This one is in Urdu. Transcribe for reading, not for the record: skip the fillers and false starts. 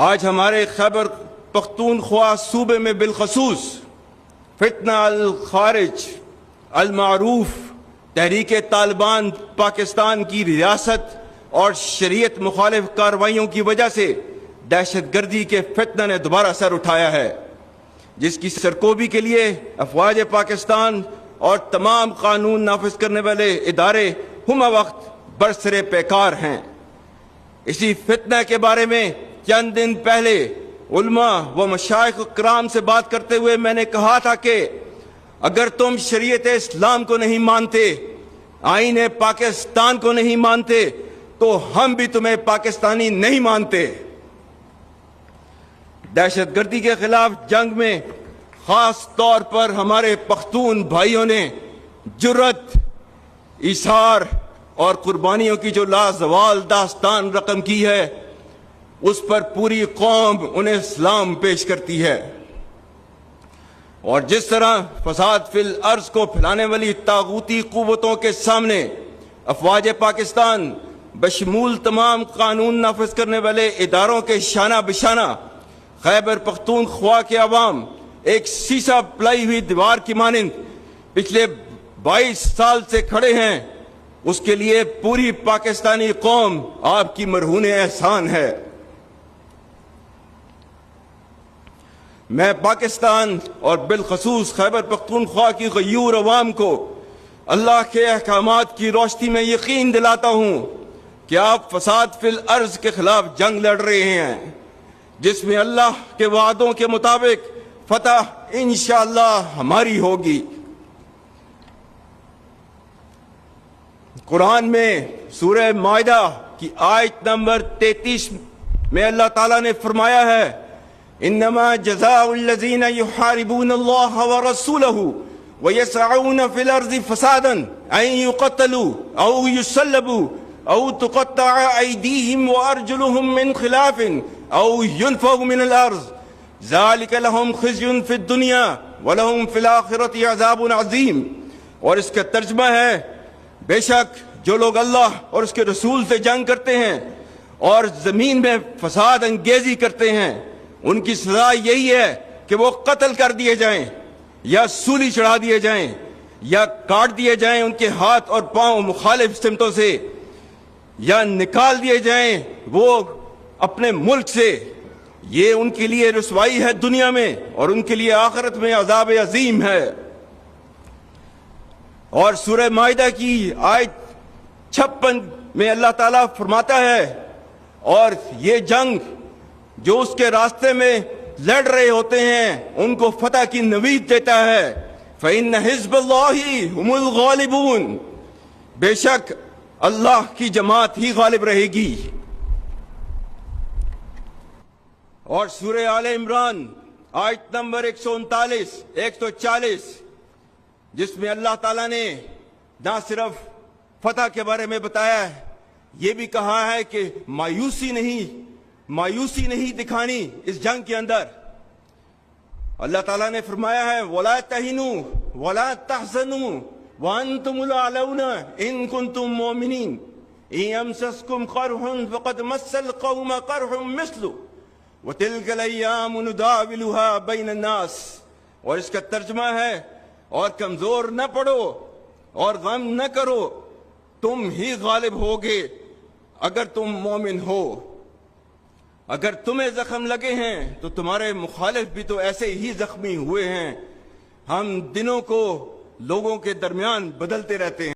آج ہمارے خیبر پختونخوا صوبے میں بالخصوص فتنہ الخارج المعروف تحریک طالبان پاکستان کی ریاست اور شریعت مخالف کارروائیوں کی وجہ سے دہشت گردی کے فتنہ نے دوبارہ سر اٹھایا ہے، جس کی سرکوبی کے لیے افواج پاکستان اور تمام قانون نافذ کرنے والے ادارے ہمہ وقت برسر پیکار ہیں۔ اسی فتنہ کے بارے میں چند دن پہلے علماء و مشائخ کرام سے بات کرتے ہوئے میں نے کہا تھا کہ اگر تم شریعت اسلام کو نہیں مانتے، آئین پاکستان کو نہیں مانتے، تو ہم بھی تمہیں پاکستانی نہیں مانتے۔ دہشت گردی کے خلاف جنگ میں خاص طور پر ہمارے پختون بھائیوں نے جرأت، ایثار اور قربانیوں کی جو لازوال داستان رقم کی ہے، اس پر پوری قوم انہیں سلام پیش کرتی ہے۔ اور جس طرح فساد فی الارض کو پھیلانے والی طاغوتی قوتوں کے سامنے افواج پاکستان بشمول تمام قانون نافذ کرنے والے اداروں کے شانہ بشانہ خیبر پختونخوا کے عوام ایک سیسا پلائی ہوئی دیوار کی مانند پچھلے 22 سال سے کھڑے ہیں، اس کے لیے پوری پاکستانی قوم آپ کی مرہون احسان ہے۔ میں پاکستان اور بالخصوص خیبر پختونخوا کی غیور عوام کو اللہ کے احکامات کی روشنی میں یقین دلاتا ہوں کہ آپ فساد فی الارض کے خلاف جنگ لڑ رہے ہیں، جس میں اللہ کے وعدوں کے مطابق فتح انشاءاللہ ہماری ہوگی۔ قرآن میں سورہ مائدہ کی آیت نمبر 33 میں اللہ تعالیٰ نے فرمایا ہے، انما جزاء الذین یحاربون اللہ ورسولہ ویسعون فی الارض فسادا ان یقتلوا او یسلبوا او تقطع ایدیہم وارجلہم من خلاف او ينفوا من الارض ذلك لهم خزي في الدنيا ولهم في الاخرة عذاب عظیم۔ اور اس کا ترجمہ ہے، بے شک جو لوگ اللہ اور اس کے رسول سے جنگ کرتے ہیں اور زمین میں فساد انگیزی کرتے ہیں، ان کی سزا یہی ہے کہ وہ قتل کر دیے جائیں یا سولی چڑھا دیے جائیں یا کاٹ دیے جائیں ان کے ہاتھ اور پاؤں مخالف سمتوں سے، یا نکال دیے جائیں وہ اپنے ملک سے۔ یہ ان کے لیے رسوائی ہے دنیا میں، اور ان کے لیے آخرت میں عذاب عظیم ہے۔ اور سورہ مائدہ کی آیت 56 میں اللہ تعالیٰ فرماتا ہے، اور یہ جنگ جو اس کے راستے میں لڑ رہے ہوتے ہیں ان کو فتح کی نوید دیتا ہے، فَإِنَّ حِزْبَ اللَّهِ هُمُ الْغَالِبُونَ، بے شک اللہ کی جماعت ہی غالب رہے گی۔ اور سورہ آل عمران آیت نمبر 139 140 جس میں اللہ تعالیٰ نے نہ صرف فتح کے بارے میں بتایا ہے، یہ بھی کہا ہے کہ مایوسی نہیں دکھانی اس جنگ کے اندر۔ اللہ تعالیٰ نے فرمایا ہے، وَلَا تَهِنُوا وَلَا تَحْزَنُوا وَأَنْتُمُ الْأَعْلَوْنَ إِن كُنتُم مُؤْمِنِينَ إِن يَمْسَسْكُمْ قَرْحٌ فَقَدْ مَسَّ الْقَوْمَ قَرْحٌ مِثْلُهُ وَتِلْكَ الْأَيَّامُ نُدَاوِلُهَا بَيْنَ النَّاسِ۔ اور اس کا ترجمہ ہے، اور کمزور نہ پڑو اور غم نہ کرو، تم ہی غالب ہوگے اگر تم مومن ہو۔ اگر تمہیں زخم لگے ہیں تو تمہارے مخالف بھی تو ایسے ہی زخمی ہوئے ہیں۔ ہم دنوں کو لوگوں کے درمیان بدلتے رہتے ہیں۔